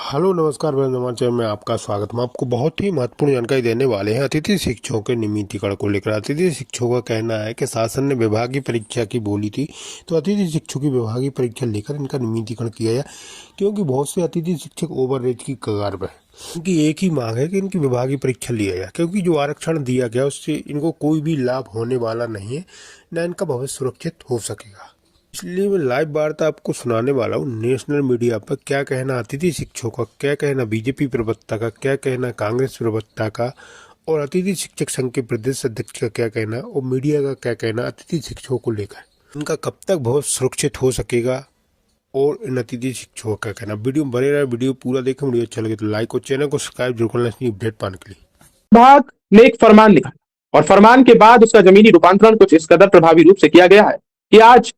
Hello नमस्कार, मैं नवाचार में आपका स्वागत। हम आपको बहुत ही महत्वपूर्ण जानकारी देने वाले हैं अतिथि शिक्षकों के नियमितीकरण को लेकर। अतिथि शिक्षकों का कहना है कि शासन ने विभागीय परीक्षा की बोली थी, तो अतिथि शिक्षकों की विभागीय परीक्षा लेकर इनका नियमितीकरण किया जाए, क्योंकि बहुत से अतिथि शिक्षक ओवररेट की कगार पर हैं। इनकी एक ही मांग है कि इनकी विभागीय परीक्षा लिया जाए, क्योंकि जो आरक्षण दिया गया उससे इनको कोई भी लाभ होने वाला नहीं है, न इनका भविष्य सुरक्षित हो सकेगा। इसलिए मैं लाइव वार्ता आपको सुनाने वाला हूँ नेशनल मीडिया पर। क्या कहना अतिथि शिक्षकों का, क्या कहना बीजेपी प्रवक्ता का, क्या कहना कांग्रेस प्रवक्ता का, और अतिथि शिक्षक संघ के प्रदेश अध्यक्ष का क्या कहना, और मीडिया का क्या कहना अतिथि शिक्षकों को लेकर। इनका कब तक भविष्य सुरक्षित हो सकेगा और इन अतिथि शिक्षकों का कहना। वीडियो में बने रहे, वीडियो पूरा देखें। वीडियो अच्छा लगे तो लाइक और चैनल को सब्सक्राइब जरूर करना अपडेट पाने के लिए। विभाग ने एक फरमान निकाला और फरमान के बाद उसका जमीनी रूपांतरण कुछ इस कदर प्रभावी रूप से किया गया है कि आज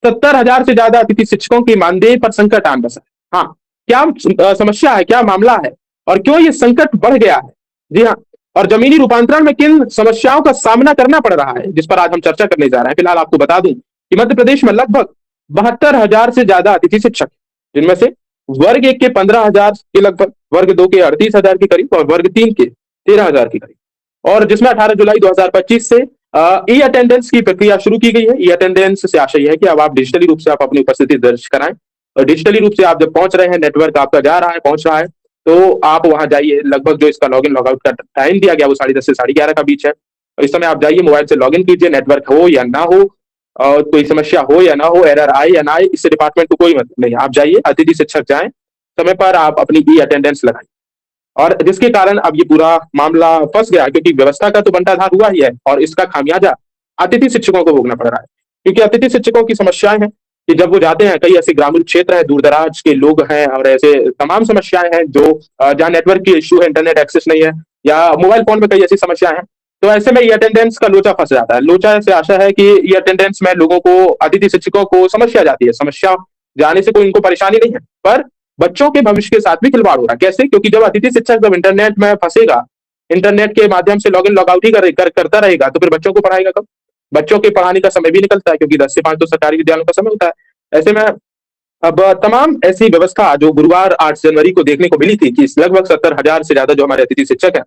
70,000 से ज्यादा अतिथि शिक्षकों की मानदेय पर संकट आन बसा है। हाँ, क्या समस्या है, क्या मामला है और क्यों ये संकट बढ़ गया है? जी हाँ, और जमीनी रूपांतरण में किन समस्याओं का सामना करना पड़ रहा है, जिस पर आज हम चर्चा करने जा रहे हैं। फिलहाल आपको बता दूं कि मध्य प्रदेश में लगभग 72,000 से ज्यादा अतिथि शिक्षक, जिनमें से वर्ग 1 के 15,000 के लगभग, वर्ग 2 के 38,000 के करीब और वर्ग 3 के 13,000 के करीब। और जिसमें 18 जुलाई 2025 से ई अटेंडेंस की प्रक्रिया शुरू की गई है। ई अटेंडेंस से आशय है कि अब आप डिजिटली रूप से आप अपनी उपस्थिति दर्ज कराएं और डिजिटली रूप से आप जब पहुंच रहे हैं, नेटवर्क आपका जा रहा है, पहुंच रहा है, तो आप वहां जाइए। लगभग जो इसका लॉगिन लॉगआउट का टाइम दिया गया वो 10:30 से 11:30 का बीच है। और इस समय आप जाइए, मोबाइल से लॉगिन कीजिए, नेटवर्क हो या ना हो, और कोई समस्या हो या ना हो, एरर आए या ना आए, इससे डिपार्टमेंट को कोई मतलब नहीं। आप जाइए, अतिथि शिक्षक जाएं, समय पर आप अपनी ई अटेंडेंस लगाइए। और जिसके कारण अब ये पूरा मामला फंस गया, क्योंकि व्यवस्था का तो बंटाधार हुआ ही है और इसका खामियाजा अतिथि शिक्षकों को भोगना पड़ रहा है। क्योंकि अतिथि शिक्षकों की समस्याएं हैं कि जब वो जाते हैं, कई ऐसे ग्रामीण क्षेत्र है, दूर दराज के लोग हैं और ऐसे तमाम समस्याएं हैं जो जहाँ नेटवर्क की इश्यू है, इंटरनेट एक्सेस नहीं है या मोबाइल फोन में कई ऐसी समस्याएं हैं, तो ऐसे में ये अटेंडेंस का लोचा फंस जाता है। लोचा से आशा है कि ये अटेंडेंस में लोगों को, अतिथि शिक्षकों को समस्या जाती है। समस्या जाने से कोई इनको परेशानी नहीं है, पर बच्चों के भविष्य के साथ भी खिलवाड़ हो रहा है। कैसे? क्योंकि जब अतिथि शिक्षक जब इंटरनेट में फंसेगा, इंटरनेट के माध्यम से लॉगिन लॉगआउट ही करता रहेगा, तो फिर बच्चों को पढ़ाएगा कब? बच्चों के पढ़ाने का समय भी निकलता है, क्योंकि 10 से 5 तो सरकारी विद्यालयों का समय होता है। ऐसे में अब तमाम ऐसी व्यवस्था जो गुरुवार 8 जनवरी को देखने को मिली थी कि लगभग 70,000 से ज्यादा जो हमारे अतिथि शिक्षक हैं,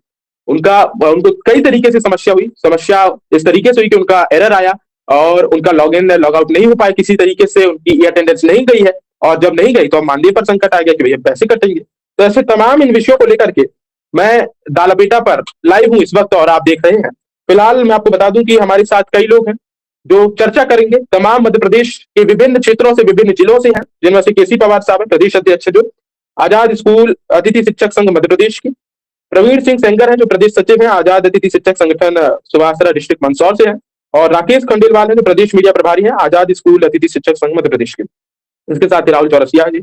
उनको कई तरीके से समस्या हुई। समस्या इस तरीके से हुई कि उनका एरर आया और उनका लॉगिन लॉगआउट नहीं हो पाया, किसी तरीके से उनकी अटेंडेंस नहीं गई है। और जब नहीं गई तो मानदेय पर संकट आ गया कि भैया पैसे कटेंगे। तो ऐसे तमाम इन विषयों को लेकर के मैं दाला बेटा पर लाइव हूं इस वक्त और आप देख रहे हैं। फिलहाल मैं आपको बता दूं कि हमारे साथ कई लोग हैं जो चर्चा करेंगे। तमाम मध्य प्रदेश के विभिन्न क्षेत्रों से, विभिन्न जिलों से हैं, जिनमें से केसी पवार साहब है, प्रदेश अध्यक्ष जो आजाद स्कूल अतिथि शिक्षक संघ मध्य प्रदेश के। प्रवीण सिंह सेंगर है जो प्रदेश सचिव है आजाद अतिथि शिक्षक संगठन सुभाषरा डिस्ट्रिक्ट मंदसौर से है। और राकेश खंडेलवाल है जो प्रदेश मीडिया प्रभारी है आजाद स्कूल अतिथि शिक्षक संघ मध्य प्रदेश के। इसके साथ राहुल चौरसिया जी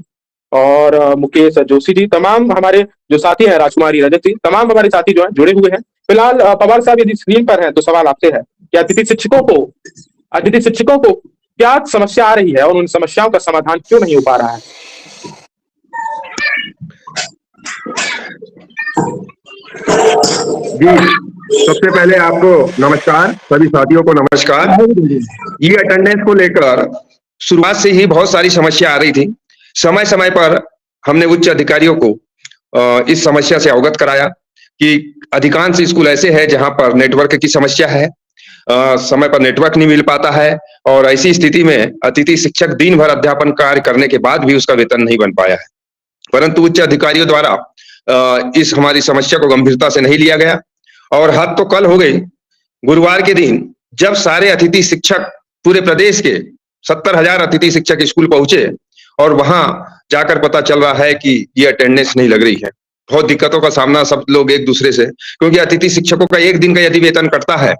और मुकेश जोशी जी, तमाम हमारे जो साथी हैं, राजकुमारी रजक जी, तमाम हमारे साथी जो हैं जुड़े हुए हैं। फिलहाल पवार साहब यदि स्क्रीन पर हैं तो सवाल आपसे है कि अतिथि शिक्षकों को क्या समस्या आ रही है और उन समस्याओं का समाधान क्यों नहीं हो पा रहा है? जी, सबसे पहले आपको नमस्कार, सभी साथियों को नमस्कार। ये अटेंडेंस को लेकर शुरुआत से ही बहुत सारी समस्या आ रही थी। समय समय पर हमने उच्च अधिकारियों को इस समस्या से अवगत कराया कि अधिकांश स्कूल ऐसे हैं जहां पर नेटवर्क की समस्या है, समय पर नेटवर्क नहीं मिल पाता है और ऐसी स्थिति में अतिथि शिक्षक दिन भर अध्यापन कार्य करने के बाद भी उसका वेतन नहीं बन पाया है। परंतु उच्च अधिकारियों द्वारा इस हमारी समस्या को गंभीरता से नहीं लिया गया और हद तो कल हो गई, गुरुवार के दिन जब सारे अतिथि शिक्षक पूरे प्रदेश के 70,000 अतिथि शिक्षक स्कूल पहुंचे और वहां जाकर पता चल रहा है कि ये अटेंडेंस नहीं लग रही है। बहुत दिक्कतों का सामना सब लोग एक दूसरे से, क्योंकि अतिथि शिक्षकों का एक दिन का यदि वेतन कटता है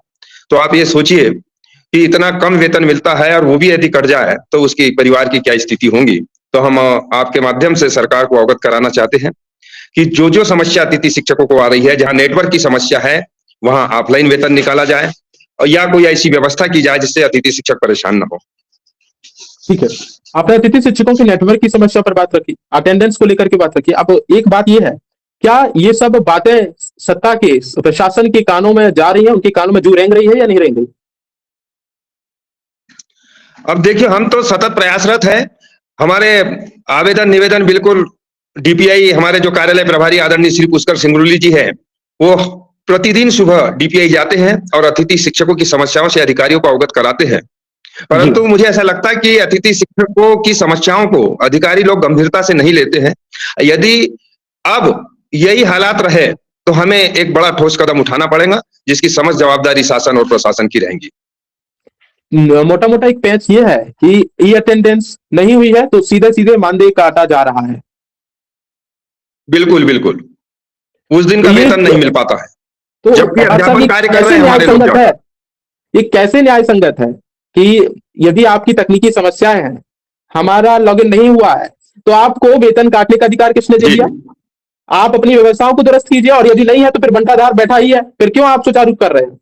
तो आप ये सोचिए कि इतना कम वेतन मिलता है और वो भी यदि कट जाए तो उसकी परिवार की क्या स्थिति होगी। तो हम आपके माध्यम से सरकार को अवगत कराना चाहते हैं कि जो समस्या अतिथि शिक्षकों को आ रही है, जहां नेटवर्क की समस्या है वहां ऑफलाइन वेतन निकाला जाए और या कोई ऐसी व्यवस्था की जाए जिससे अतिथि शिक्षक परेशान न हो। ठीक है, आपने अतिथि शिक्षकों की नेटवर्क की समस्या पर बात रखी, अटेंडेंस को लेकर के बात रखी। अब एक बात यह है, क्या ये सब बातें सत्ता के, प्रशासन के कानों में जा रही है, उनके कानों में जू रेंग रही है या नहीं रेंग रही? अब देखिए, हम तो सतत प्रयासरत है, हमारे आवेदन निवेदन बिल्कुल डीपीआई हमारे जो कार्यालय प्रभारी आदरणीय श्री पुष्कर सिंगरुली जी है, वो प्रतिदिन सुबह डीपीआई जाते हैं और अतिथि शिक्षकों की समस्याओं से अधिकारियों को अवगत कराते हैं। परंतु मुझे ऐसा लगता है कि अतिथि शिक्षकों की समस्याओं को अधिकारी लोग गंभीरता से नहीं लेते हैं। यदि अब यही हालात रहे तो हमें एक बड़ा ठोस कदम उठाना पड़ेगा, जिसकी समझ जवाबदारी शासन और प्रशासन की रहेंगी। मोटा मोटा एक पैच ये है कि ई अटेंडेंस नहीं हुई है तो सीधे सीधे मानदेय काटा जा रहा है। बिल्कुल बिल्कुल, उस दिन का ये वेतन नहीं मिल पाता है, तो जबकि अध्यापन कार्य कर रहे हैं हमारे लोग। है, ये कैसे न्याय संगत है कि यदि आपकी तकनीकी समस्याएं हैं, हमारा लॉगिन नहीं हुआ है, तो आपको वेतन काटने का अधिकार किसने दे दिया? आप अपनी व्यवस्थाओं को दुरुस्त कीजिए, और यदि नहीं है तो फिर बंटाधार बैठा ही है, फिर क्यों आप सुचारू कर रहे हैं?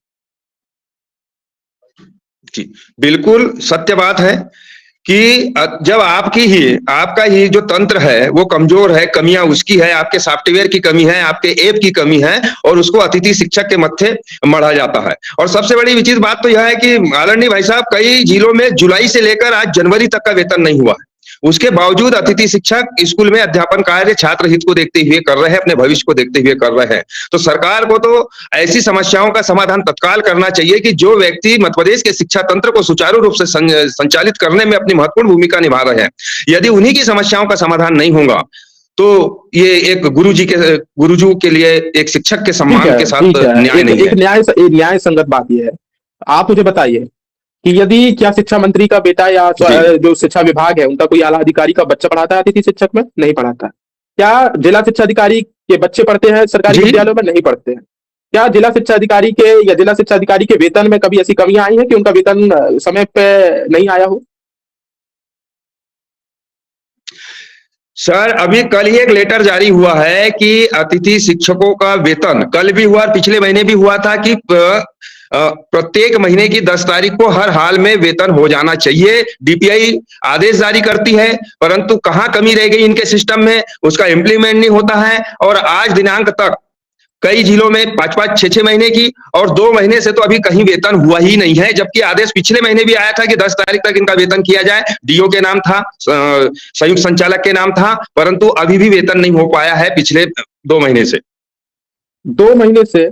जी बिल्कुल सत्य बात है कि जब आपका ही जो तंत्र है वो कमजोर है, कमियां उसकी है, आपके सॉफ्टवेयर की कमी है, आपके ऐप की कमी है, और उसको अतिथि शिक्षक के मत्थे मढ़ा जाता है। और सबसे बड़ी विचित्र बात तो यह है कि आदरणीय भाई साहब, कई जिलों में जुलाई से लेकर आज जनवरी तक का वेतन नहीं हुआ है। उसके बावजूद अतिथि शिक्षक स्कूल में अध्यापन कार्य छात्र हित को देखते हुए कर रहे हैं, अपने भविष्य को देखते हुए कर रहे हैं। तो सरकार को तो ऐसी समस्याओं का समाधान तत्काल करना चाहिए कि जो व्यक्ति मध्य प्रदेश के शिक्षा तंत्र को सुचारू रूप से संचालित करने में अपनी महत्वपूर्ण भूमिका निभा रहे हैं, यदि उन्हीं की समस्याओं का समाधान नहीं होगा तो ये एक गुरुजी के लिए एक शिक्षक के सम्मान के साथ न्याय नहीं है। न्याय संगत बात यह है। आप मुझे बताइए कि यदि क्या शिक्षा मंत्री का बेटा या जो शिक्षा विभाग है उनका कोई आला अधिकारी का बच्चा पढ़ाता है अतिथि शिक्षक में? नहीं पढ़ाता। क्या जिला शिक्षा अधिकारी के बच्चे पढ़ते हैं सरकारी विद्यालयों में? नहीं पढ़ते हैं। क्या जिला शिक्षा अधिकारी के या जिला शिक्षा अधिकारी के वेतन में कभी ऐसी कमियां आई है कि उनका वेतन समय पे नहीं आया हो? सर, अभी कल ही एक लेटर जारी हुआ है कि अतिथि शिक्षकों का वेतन, कल भी हुआ और पिछले महीने भी हुआ था, कि प्रत्येक महीने की 10 तारीख को हर हाल में वेतन हो जाना चाहिए। डीपीआई आदेश जारी करती है, परंतु कहां कमी रह गई इनके सिस्टम में, उसका इम्प्लीमेंट नहीं होता है। और आज दिनांक तक कई जिलों में 5-5, 6-6 महीने की और 2 महीने से तो अभी कहीं वेतन हुआ ही नहीं है, जबकि आदेश पिछले महीने भी आया था कि 10 तारीख तक इनका वेतन किया जाए। डीओ के नाम था, संयुक्त संचालक के नाम था, परंतु अभी भी वेतन नहीं हो पाया है पिछले 2 महीने से। 2 महीने से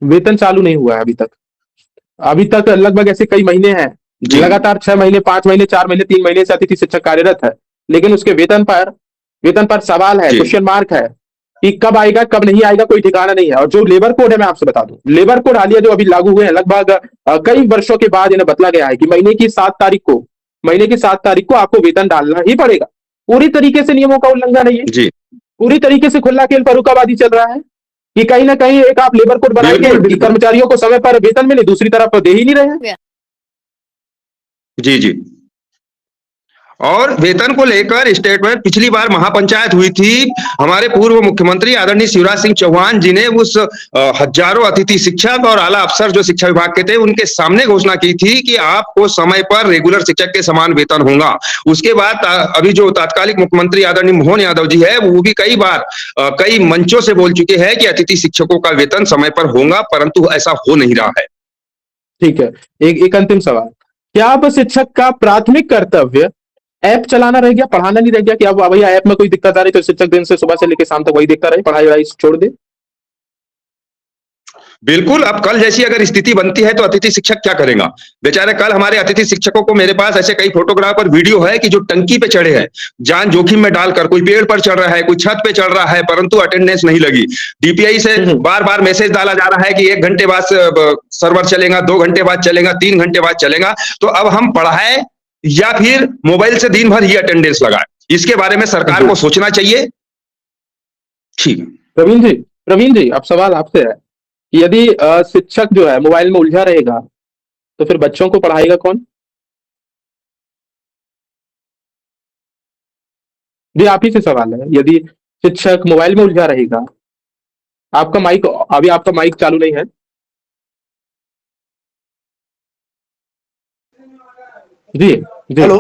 वेतन चालू नहीं हुआ है अभी तक लगभग ऐसे कई महीने हैं, लगातार 6 महीने, 5 महीने, 4 महीने, 3 महीने से अतिथि शिक्षक कार्यरत है, लेकिन उसके वेतन पर सवाल है, क्वेश्चन मार्क है कि कब आएगा कब नहीं आएगा, कोई ठिकाना नहीं है। और जो लेबर कोड है, मैं आपसे बता दूं, लेबर कोड हालिया जो अभी लागू हुए हैं, लगभग कई वर्षों के बाद इन्हें बदला गया है कि महीने की 7 तारीख को आपको वेतन डालना ही पड़ेगा। पूरी तरीके से नियमों का उल्लंघन है ये, पूरी तरीके से खुला खेल फर्रुखाबादी चल रहा है कि कहीं ना कहीं एक आप लेबर कोड बनाएंगे, कर्मचारियों को समय पर वेतन मिले, दूसरी तरफ दे ही नहीं रहे हैं। जी। और वेतन को लेकर स्टेट में पिछली बार महापंचायत हुई थी, हमारे पूर्व मुख्यमंत्री आदरणीय शिवराज सिंह चौहान जी ने उस हजारों अतिथि शिक्षक और आला अफसर जो शिक्षा विभाग के थे उनके सामने घोषणा की थी कि आपको समय पर रेगुलर शिक्षक के समान वेतन होगा। उसके बाद अभी जो तात्कालिक मुख्यमंत्री आदरणीय मोहन यादव जी है, वो भी कई बार कई मंचों से बोल चुके हैं कि अतिथि शिक्षकों का वेतन समय पर होगा, परंतु ऐसा हो नहीं रहा है। ठीक है, एक अंतिम सवाल, क्या अब शिक्षक का प्राथमिक कर्तव्य ऐप चलाना रह गया, पढ़ाना नहीं रह गया? कि अब भैया ऐप में कोई दिक्कत आ रही तो शिक्षक दिन से सुबह से लेकर शाम तक वही देखता रहे, पढ़ाई वढ़ाई छोड़ दे? बिल्कुल, अब कल जैसी अगर स्थिति बनती है तो अतिथि शिक्षक क्या करेगा बेचारे। कल हमारे अतिथि शिक्षकों को, मेरे पास ऐसे कई फोटोग्राफ और वीडियो है कि जो टंकी पे चढ़े हैं, जान जोखिम में डालकर, कोई पेड़ पर चढ़ रहा है, कोई छत पे चढ़ रहा है, परंतु अटेंडेंस नहीं लगी। डीपीआई से बार बार मैसेज डाला जा रहा है कि 1 घंटे बाद सर्वर चलेगा, 2 घंटे बाद चलेगा, 3 घंटे बाद चलेगा। तो अब हम पढ़ाए या फिर मोबाइल से दिन भर ही अटेंडेंस लगाए, इसके बारे में सरकार को सोचना चाहिए। ठीक, प्रवीण जी, अब सवाल आपसे है कि यदि शिक्षक जो है मोबाइल में उलझा रहेगा तो फिर बच्चों को पढ़ाएगा कौन? जी, आप ही से सवाल है। यदि शिक्षक मोबाइल में उलझा रहेगा, आपका माइक चालू नहीं है। जी, हेलो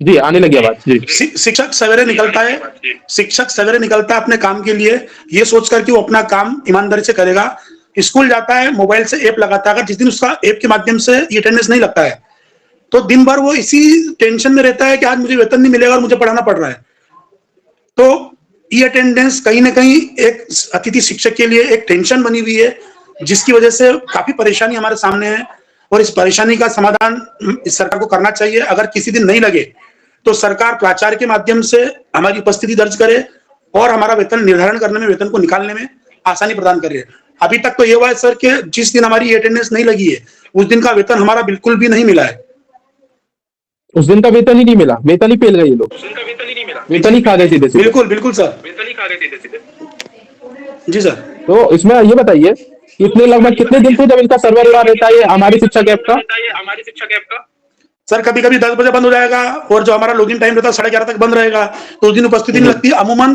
जी, आने लगी आवाज। जी, शिक्षक सवेरे निकलता है अपने काम के लिए, ये सोचकर कि वो अपना काम ईमानदारी से करेगा। स्कूल जाता है, मोबाइल से ऐप लगाता है। अगर जिस दिन उसका ऐप के माध्यम से अटेंडेंस नहीं लगता है तो दिन भर वो इसी टेंशन में रहता है कि आज मुझे वेतन नहीं मिलेगा और मुझे पढ़ाना पड़ रहा है। तो ई अटेंडेंस कहीं ना कहीं एक अतिथि शिक्षक के लिए एक टेंशन बनी हुई है, जिसकी वजह से काफी परेशानी हमारे सामने है। और इस परेशानी का समाधान इस सरकार को करना चाहिए। अगर किसी दिन नहीं लगे तो सरकार प्राचार्य के माध्यम से हमारी उपस्थिति दर्ज करे और हमारा वेतन निर्धारण करने में, वेतन को निकालने में आसानी प्रदान करे। अभी तक तो ये हुआ है सर कि जिस दिन हमारी अटेंडेंस नहीं लगी है उस दिन का वेतन हमारा बिल्कुल भी नहीं मिला है। उस दिन का वेतन ही नहीं मिला, वेतन ही पेल गए ये लोग, वेतन ही खा गए सीधे सीधे। बिल्कुल बिल्कुल सर, जी सर। तो इसमें ये बताइए कितने लगभग कितने दिन से जब इनका सर्वर रहता है हमारी शिक्षा ऐप का? सर कभी कभी 10 बजे बंद हो जाएगा और जो हमारा लॉगिन टाइम रहता है 11:30 तक बंद रहेगा, तो उस दिन उपस्थिति नहीं लगती। अमूमन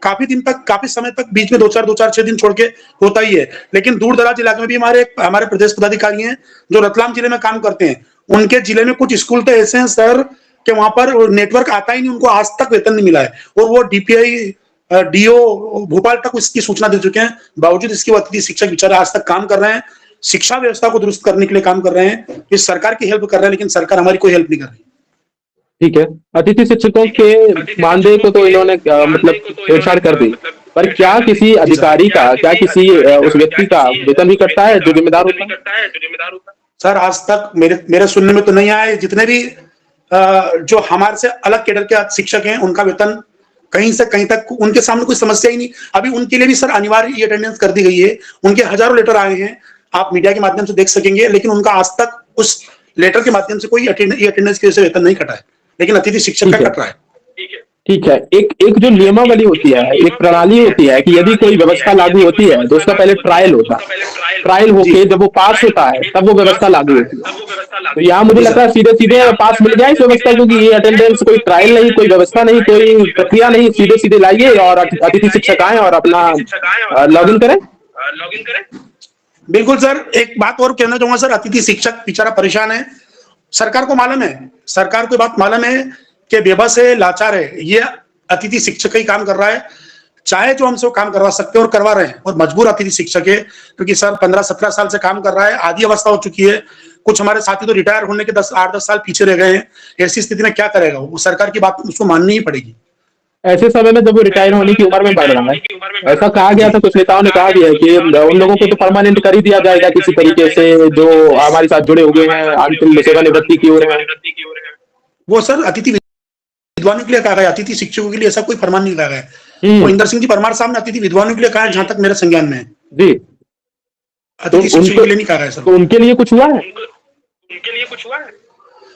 काफी दिन तक, काफी समय तक बीच में 2-4 6 दिन छोड़ के होता ही है। लेकिन दूर दराज इलाके में भी हमारे प्रदेश पदाधिकारी हैं जो रतलाम जिले में काम करते हैं। उनके जिले में कुछ स्कूल तो ऐसे हैं सर कि वहां पर नेटवर्क आता ही नहीं, उनको आज तक वेतन नहीं मिला है और वो डीपीआई डीओ भोपाल तक इसकी सूचना दे चुके हैं। बावजूद इसके अतिथि शिक्षक बेचारे आज तक काम कर रहे हैं, शिक्षा व्यवस्था को दुरुस्त करने के लिए काम कर रहे हैं, इस सरकार की हेल्प कर रहे हैं, लेकिन सरकार हमारी कोई हेल्प नहीं कर रही। ठीक है, अतिथि शिक्षकों के मानदेय को तो इन्होंने मतलब छेड़छाड़ कर दी, पर क्या किसी अधिकारी का, क्या किसी उस व्यक्ति का वेतन भी कटता है जो जिम्मेदार होता है? सर आज तक मेरे सुनने में तो नहीं आया। जितने भी जो हमारे से अलग कैडर के शिक्षक हैं उनका वेतन कहीं से कहीं तक, उनके सामने कोई समस्या ही नहीं। अभी उनके लिए भी सर अनिवार्य अटेंडेंस कर दी गई है, उनके हजारों लेटर आए हैं, आप मीडिया के माध्यम से देख सकेंगे, लेकिन उनका आज तक उस लेटर के माध्यम से कोई अटेंडेंस की वजह से वेतन नहीं कटा है, लेकिन अतिथि शिक्षक का कट रहा है। ठीक है, एक जो नियमावली होती है, एक प्रणाली होती है कि यदि कोई व्यवस्था लागू होती है तो उसका पहले ट्रायल होता है, ट्रायल होके जब वो पास होता है तब वो व्यवस्था लागू होती है। तो यहाँ मुझे लगता है सीधे सीधे पास मिल गया इस व्यवस्था, क्योंकि ये अटेंडेंस कोई ट्रायल नहीं, कोई व्यवस्था नहीं, कोई प्रक्रिया नहीं, सीधे सीधे लाइए और अतिथि शिक्षक आए और अपना लॉग इन करें। बिल्कुल सर, एक बात और कहना चाहूंगा सर, अतिथि शिक्षक बेचारा परेशान है, सरकार को मालूम है, सरकार को बात मालूम है कि बेबस है, लाचार है, ये अतिथि शिक्षक ही काम कर रहा है। चाहे जो हमसे वो काम करवा सकते हैं और करवा रहे हैं, और मजबूर अतिथि शिक्षक है क्योंकि सर 15-17 साल से काम कर रहा है, आधी अवस्था हो चुकी है। कुछ हमारे साथी तो रिटायर होने के 8-10 साल पीछे रह गए हैं। ऐसी स्थिति में क्या करेगा वो, सरकार की बात उसको माननी ही पड़ेगी। ऐसे समय में जब वो रिटायर होने की उम्र में बढ़ रहा है, ऐसा कहा गया था, कुछ नेताओं ने कहा गया कि उन लोगों को तो परमानेंट कर ही दिया जाएगा किसी तरीके से, जो हमारे साथ जुड़े हुए हैं, अंतिम सेवानिवृत्ति की ओर है। वो सर अतिथि विद्वानों के लिए कहा गया, अतिथि शिक्षकों के लिए ऐसा कोई फरमान नहीं लगा है। वो इंदर सिंह जी परमार साहब ने अतिथि विद्वानों के लिए कहा है, जहां तक मेरे संज्ञान में है जी, अतिथि शिक्षकों के लिए नहीं कहा है सर। तो उनके लिए कुछ हुआ है?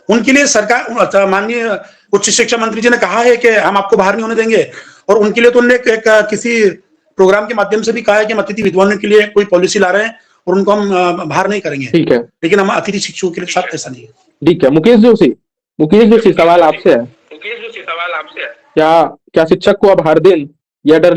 उनके लिए सरकार, माननीय उच्च शिक्षा मंत्री जी ने कहा है कि हम आपको बाहर नहीं होने देंगे, और उनके लिए तो उन्होंने किसी प्रोग्राम के माध्यम से भी कहा है कि हम अतिथि विद्वानों के लिए कोई पॉलिसी ला रहे हैं और उनको हम बाहर नहीं करेंगे। ठीक है, लेकिन हम अतिथि शिक्षकों के लिए साथ ऐसा नहीं है। ठीक है। मुकेश जोशी सवाल आपसे है, क्या शिक्षक को अब हर दिन या डर